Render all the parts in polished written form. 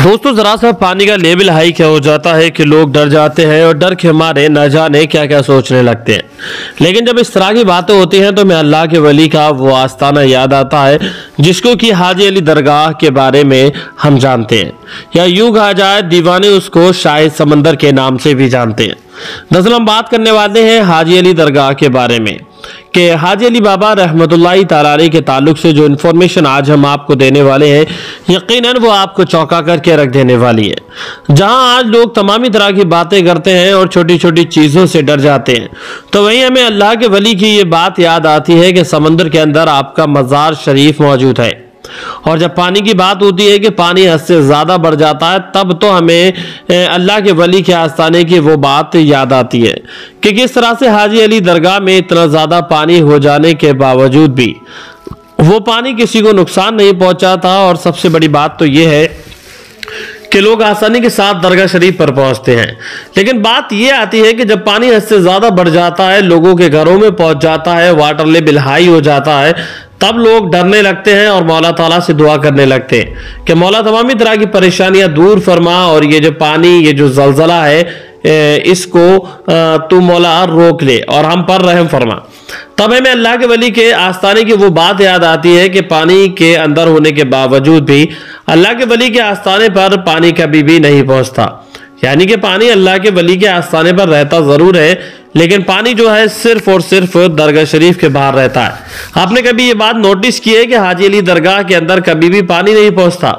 दोस्तों जरा सा पानी का लेवल हाई क्या हो जाता है कि लोग डर जाते हैं और डर के मारे न जाने क्या क्या सोचने लगते हैं। लेकिन जब इस तरह की बातें होती हैं तो मैं अल्लाह के वली का वो आस्ताना याद आता है जिसको कि हाजी अली दरगाह के बारे में हम जानते हैं, या यूं कहा जाए दीवाने उसको शायद समंदर के नाम से भी जानते हैं। दरअसल हम बात करने वाले हैं हाजी अली दरगाह के बारे में कि हाजी अली बाबा रहमतुल्लाहि ताला अलैह के ताल्लुक से जो इन्फॉर्मेशन आज हम आपको देने वाले हैं यकीनन वो आपको चौंका करके रख देने वाली है। जहां आज लोग तमामी तरह की बातें करते हैं और छोटी छोटी चीज़ों से डर जाते हैं, तो वहीं हमें अल्लाह के वली की ये बात याद आती है कि समंदर के अंदर आपका मज़ार शरीफ मौजूद है। और जब पानी की बात होती है कि पानी हद से ज़्यादा बढ़ जाता है तब तो हमें अल्लाह के वली के आस्ताने की वो बात याद आती है कि किस तरह से हाजी अली दरगाह में इतना ज़्यादा पानी हो जाने के बावजूद भी वो पानी किसी को नुकसान नहीं पहुंचा था। और सबसे बड़ी बात तो ये है कि लोग आसानी के साथ दरगाह शरीफ पर पहुंचते हैं। लेकिन बात यह आती है कि जब पानी हद से ज़्यादा बढ़ जाता है, लोगों के घरों में पहुंच जाता है, वाटर लेवल हाई हो जाता है, तब लोग डरने लगते हैं और मौला ताला से दुआ करने लगते हैं कि मौला तमामी तरह की परेशानियां दूर फरमा और ये जो पानी, ये जो जलजला है इसको तू मौला रोक ले और हम पर रहम फरमा। तब हमें अल्लाह के वली के आस्ताने की वो बात याद आती है कि पानी के अंदर होने के बावजूद भी अल्लाह के वली के आस्ताने पर पानी कभी भी नहीं पहुंचता। यानी कि पानी अल्लाह के वली के आस्ताने पर रहता ज़रूर है, लेकिन पानी जो है सिर्फ और सिर्फ दरगाह शरीफ के बाहर रहता है। आपने कभी ये बात नोटिस की है कि हाजी अली दरगाह के अंदर कभी भी पानी नहीं पहुंचता?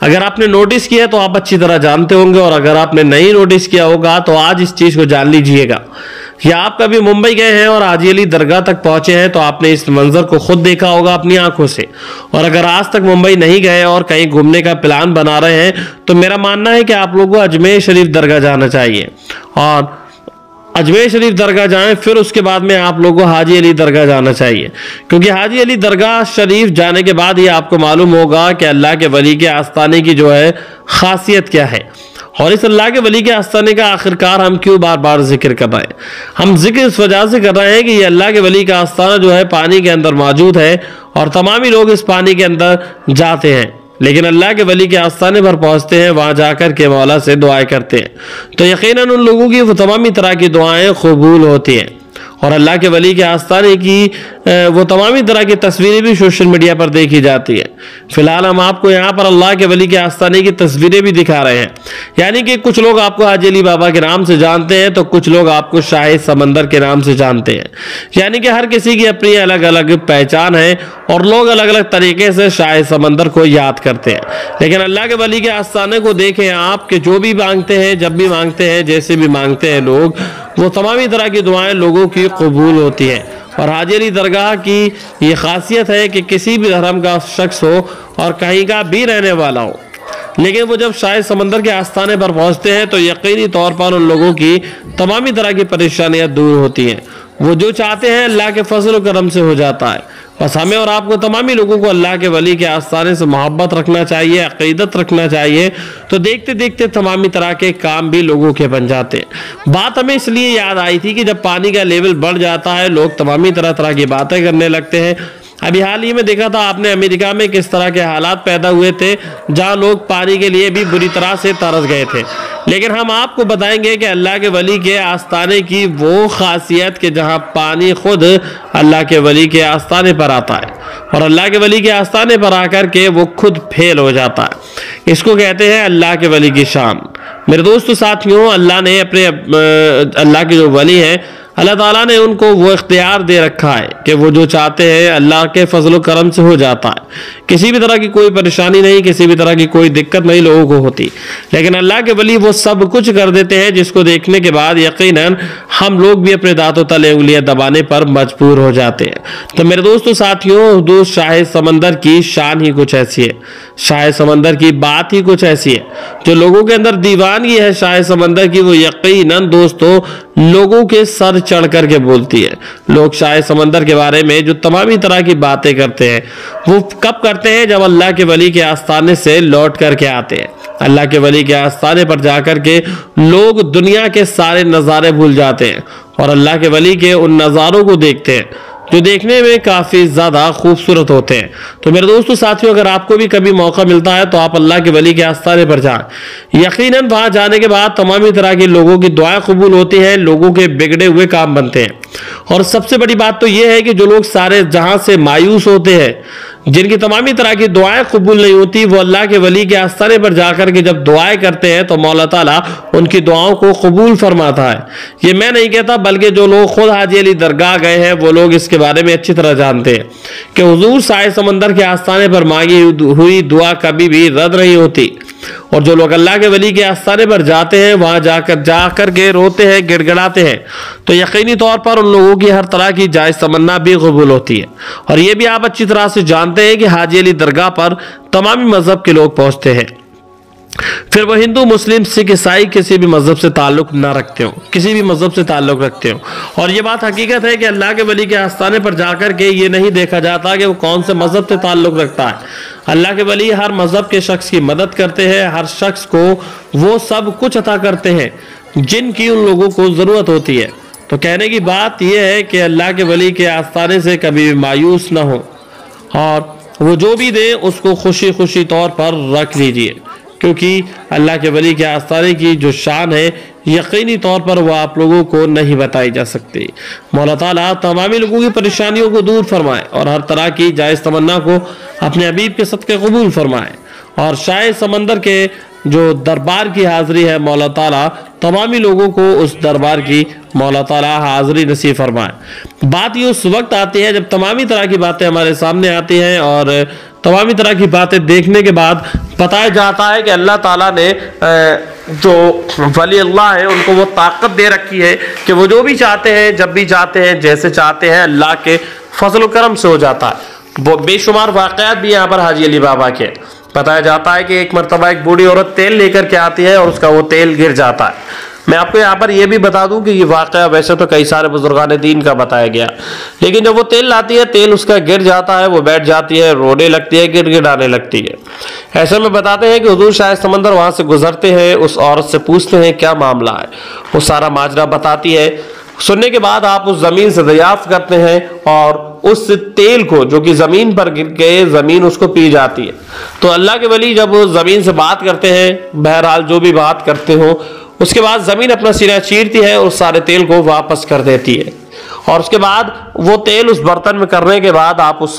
अगर आपने नोटिस किया तो आप अच्छी तरह जानते होंगे, और अगर आपने नहीं नोटिस किया होगा तो आज इस चीज़ को जान लीजिएगा। या आप कभी मुंबई गए हैं और हाजी अली दरगाह तक पहुंचे हैं तो आपने इस मंजर को खुद देखा होगा अपनी आंखों से। और अगर आज तक मुंबई नहीं गए और कहीं घूमने का प्लान बना रहे हैं तो मेरा मानना है कि आप लोगों को अजमेर शरीफ दरगाह जाना चाहिए, और अजमेर शरीफ दरगाह जाएं, फिर उसके बाद में आप लोगों को हाजी अली दरगाह जाना चाहिए। क्योंकि हाजी अली दरगाह शरीफ जाने के बाद ये आपको मालूम होगा कि अल्लाह के वली के आस्ताने की जो है खासियत क्या है, और इस अल्लाह के वली के आस्ताने का आखिरकार हम क्यों बार बार जिक्र कर रहे हैं। हम जिक्र इस वजह से कर रहे हैं कि ये अल्लाह के वली का आस्ताना जो है पानी के अंदर मौजूद है और तमामी लोग इस पानी के अंदर जाते हैं, लेकिन अल्लाह के वली के आस्ताने पर पहुंचते हैं, वहां जाकर के मौला से दुआएं करते हैं, तो यकीनन उन लोगों की वो तमामी तरह की दुआएं कबूल होती हैं। और अल्लाह के वली के आस्ताने की वो तमामी तरह की तस्वीरें भी सोशल मीडिया पर देखी जाती है। फिलहाल हम आपको यहाँ पर अल्लाह के वली के आस्ताने की तस्वीरें भी दिखा रहे हैं। यानी कि कुछ लोग आपको हाजी अली बाबा के नाम से जानते हैं तो कुछ लोग आपको शाहिद समंदर के नाम से जानते हैं। यानी कि हर किसी की अपनी अलग अलग पहचान है और लोग अलग अलग तरीके से शाहिद समंदर को याद करते हैं। लेकिन अल्लाह के वली के आस्ताने को देखें आप कि जो भी मांगते हैं, जब भी मांगते हैं, जैसे भी मांगते हैं लोग, वो तमामी तरह की दुआएं लोगों की कबूल होती हैं। और हाजी अली दरगाह की ये खासियत है कि किसी भी धर्म का शख्स हो और कहीं का भी रहने वाला हो, लेकिन वो जब शायद समंदर के आस्ताने पर पहुंचते हैं तो यकीनी तौर पर उन लोगों की तमामी तरह की परेशानियां दूर होती हैं। वो जो चाहते हैं अल्लाह के फजल करम से हो जाता है। बस हमें और आपको तमामी लोगों को अल्लाह के वली के आस्ताने से मोहब्बत रखना चाहिए, अकीदत रखना चाहिए, तो देखते देखते तमामी तरह के काम भी लोगों के बन जाते हैं। बात हमें इसलिए याद आई थी कि जब पानी का लेवल बढ़ जाता है लोग तमामी तरह तरह की बातें करने लगते हैं। अभी हाल ही में देखा था आपने अमेरिका में किस तरह के हालात पैदा हुए थे, जहां लोग पानी के लिए भी बुरी तरह से तरस गए थे। लेकिन हम आपको बताएंगे कि अल्लाह के वली के आस्ताने की वो खासियत कि जहां पानी खुद अल्लाह के वली के आस्ताने पर आता है और अल्लाह के वली के आस्ताने पर आकर के वो खुद फेल हो जाता है। इसको कहते हैं अल्लाह के वली की शान। मेरे दोस्तों साथियों, अल्लाह ने अपने अल्लाह के जो वली हैं अल्लाह ताला ने उनको वो इख्तियार दे रखा है कि वो जो चाहते हैं अल्लाह के फजल करम से हो जाता है। किसी भी तरह की कोई परेशानी नहीं, किसी भी तरह की कोई दिक्कत नहीं लोगों को होती, लेकिन अल्लाह के वली वो सब कुछ कर देते हैं जिसको देखने के बाद यकीनन हम लोग भी अपने दांतों तले उंगलियां दबाने पर मजबूर हो जाते हैं। तो मेरे दोस्तों साथियों, दोस्त शाहिद समंदर की शान ही कुछ ऐसी है, शाहिद समंदर की बात ही कुछ ऐसी है, जो लोगों के अंदर दीवानगी है शाहिद समंदर की, वो यकीनन दोस्तों लोगों के सर चढ़ करके बोलती है। लोग शाहिद समंदर के बारे में जो तमामी तरह की बातें करते हैं वो कब करते हैं? जब अल्लाह के वली के आस्ताने से लौट करके आते हैं। अल्लाह के वली के आस्ताने पर जाकर के लोग दुनिया के सारे नज़ारे भूल जाते हैं और अल्लाह के वली के उन नज़ारों को देखते हैं जो देखने में काफ़ी ज़्यादा खूबसूरत होते हैं। तो मेरे दोस्तों साथियों, अगर आपको भी कभी मौका मिलता है तो आप अल्लाह के वली के आस्थाने पर जाएं। यकीनन वहाँ जाने के बाद तमामी तरह के लोगों की दुआएं कबूल होती हैं, लोगों के बिगड़े हुए काम बनते हैं। और सबसे बड़ी बात तो यह है कि जो लोग सारे जहां से मायूस होते हैं, जिनकी तमामी तरह की दुआएं कबूल नहीं होती, वो अल्लाह के वली के आस्थाने पर जाकर के जब दुआएं करते हैं तो मौला ताला उनकी दुआओं को कबूल फरमाता है। ये मैं नहीं कहता, बल्कि जो लोग खुद हाजी अली दरगाह गए हैं वो लोग इसके बारे में अच्छी तरह जानते हैं कि हुजूर साए समंदर के आस्थाने पर मांगी हुई दुआ कभी भी रद्द नहीं होती। और जो लोग अल्लाह के वली के आस्थाने पर जाते हैं, वहां जाकर के रोते हैं, गिड़गिड़ाते हैं, तो यकीनी तौर पर उन लोगों की हर तरह की जायज़ तमन्ना भी कबूल होती है। और ये भी आप अच्छी तरह से जानते हैं कि हाजी अली दरगाह पर तमामी मजहब के लोग पहुंचते हैं, फिर वो हिंदू, मुस्लिम, सिख, ईसाई किसी भी मजहब से ताल्लुक ना रखते हो, किसी भी मजहब से ताल्लुक रखते हो। और ये बात हकीकत है कि अल्लाह के वली के आस्थाने पर जाकर के ये नहीं देखा जाता कि वो कौन से मजहब से ताल्लुक रखता है। अल्लाह के वली हर मजहब के शख्स की मदद करते हैं, हर शख्स को वो सब कुछ अता करते हैं जिनकी उन लोगों को ज़रूरत होती है। तो कहने की बात यह है कि अल्लाह के वली के आस्थाने से कभी भी मायूस ना हो, और वो जो भी दे उसको खुशी खुशी तौर पर रख लीजिए, क्योंकि अल्लाह के वली के आस्थाने की जो शान है यकीनी तौर पर वह आप लोगों को नहीं बताई जा सकती। मौला ताला तमामी लोगों की परेशानियों को दूर फरमाए और हर तरह की जायज़ तमन्ना को अपने हबीब के सदक़े कबूल फरमाए। और शायद समंदर के जो दरबार की हाज़िरी है, मौला ताला तमामी लोगों को उस दरबार की मौला ताला हाज़िरी नसीब फरमाए। बात ये उस वक्त आती है जब तमामी तरह की बातें हमारे सामने आती हैं और तमामी तरह की बातें देखने के बाद बताया जाता है कि अल्लाह ताला ने जो वली अल्लाह है उनको वो ताकत दे रखी है कि वो जो भी चाहते हैं, जब भी चाहते हैं, जैसे चाहते हैं, अल्लाह के फजल करम से हो जाता है। वो बेशुमार वाक़यात भी यहाँ पर हाजी अली बाबा के बताया जाता है कि एक मरतबा एक बूढ़ी औरत तेल लेकर के आती है और उसका वो तेल गिर जाता है। मैं आपको यहाँ पर यह भी बता दूं कि ये वाक़या वैसे तो कई सारे बुजुर्गान दीन का बताया गया, लेकिन जब वो तेल लाती है, तेल उसका गिर जाता है, वो बैठ जाती है, रोने लगती है, गिड़गिड़ाने लगती है। ऐसे में बताते हैं कि हुजूर शायद समंदर वहां से गुजरते हैं, उस औरत से पूछते हैं क्या मामला है। वो सारा माजरा बताती है। सुनने के बाद आप उस जमीन से दरियाफ्त करते हैं और उस तेल को जो कि जमीन पर गिर गए, जमीन उसको पी जाती है। तो अल्लाह के वली जब जमीन से बात करते हैं, बहरहाल जो भी बात करते हो, उसके बाद जमीन अपना सीना चीरती है और सारे तेल को वापस कर देती है। और उसके बाद वो तेल उस बर्तन में करने के बाद आप उस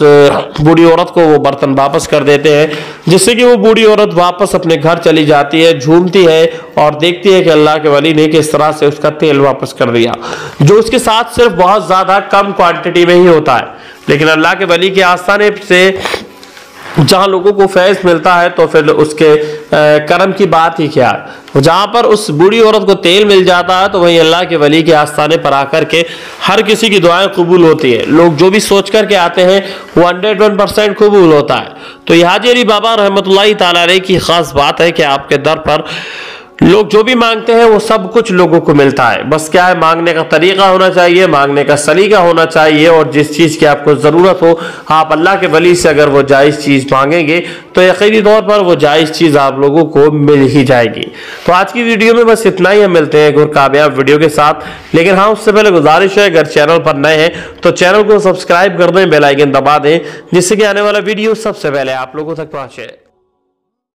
बूढ़ी औरत को वो बर्तन वापस कर देते हैं, जिससे कि वो बूढ़ी औरत वापस अपने घर चली जाती है, झूमती है और देखती है कि अल्लाह के वली ने किस तरह से उसका तेल वापस कर दिया, जो उसके साथ सिर्फ बहुत ज़्यादा कम क्वांटिटी में ही होता है। लेकिन अल्लाह के वली के आस्थाने से जहाँ लोगों को फैज़ मिलता है तो फिर उसके करम की बात ही क्या है। जहाँ पर उस बूढ़ी औरत को तेल मिल जाता है तो वहीं अल्लाह के वली के आस्थाने पर आकर के हर किसी की दुआएं कबूल होती है। लोग जो भी सोच करके आते हैं वो 101% कबूल होता है। तो ये हाजी अली बाबा रहमतुल्लाहि ताला अलैह की ख़ास बात है कि आपके दर पर लोग जो भी मांगते हैं वो सब कुछ लोगों को मिलता है। बस क्या है, मांगने का तरीका होना चाहिए, मांगने का सलीका होना चाहिए, और जिस चीज़ की आपको ज़रूरत हो आप अल्लाह के वली से अगर वो जायज़ चीज़ मांगेंगे तो यकीनी तौर पर वो जायज़ चीज़ आप लोगों को मिल ही जाएगी। तो आज की वीडियो में बस इतना ही। हम मिलते हैं एक और कामयाब वीडियो के साथ, लेकिन हाँ उससे पहले गुजारिश है, अगर चैनल पर नए हैं तो चैनल को सब्सक्राइब कर दें, बेल आइकन दबा दें, जिससे कि आने वाला वीडियो सबसे पहले आप लोगों तक पहुँचे।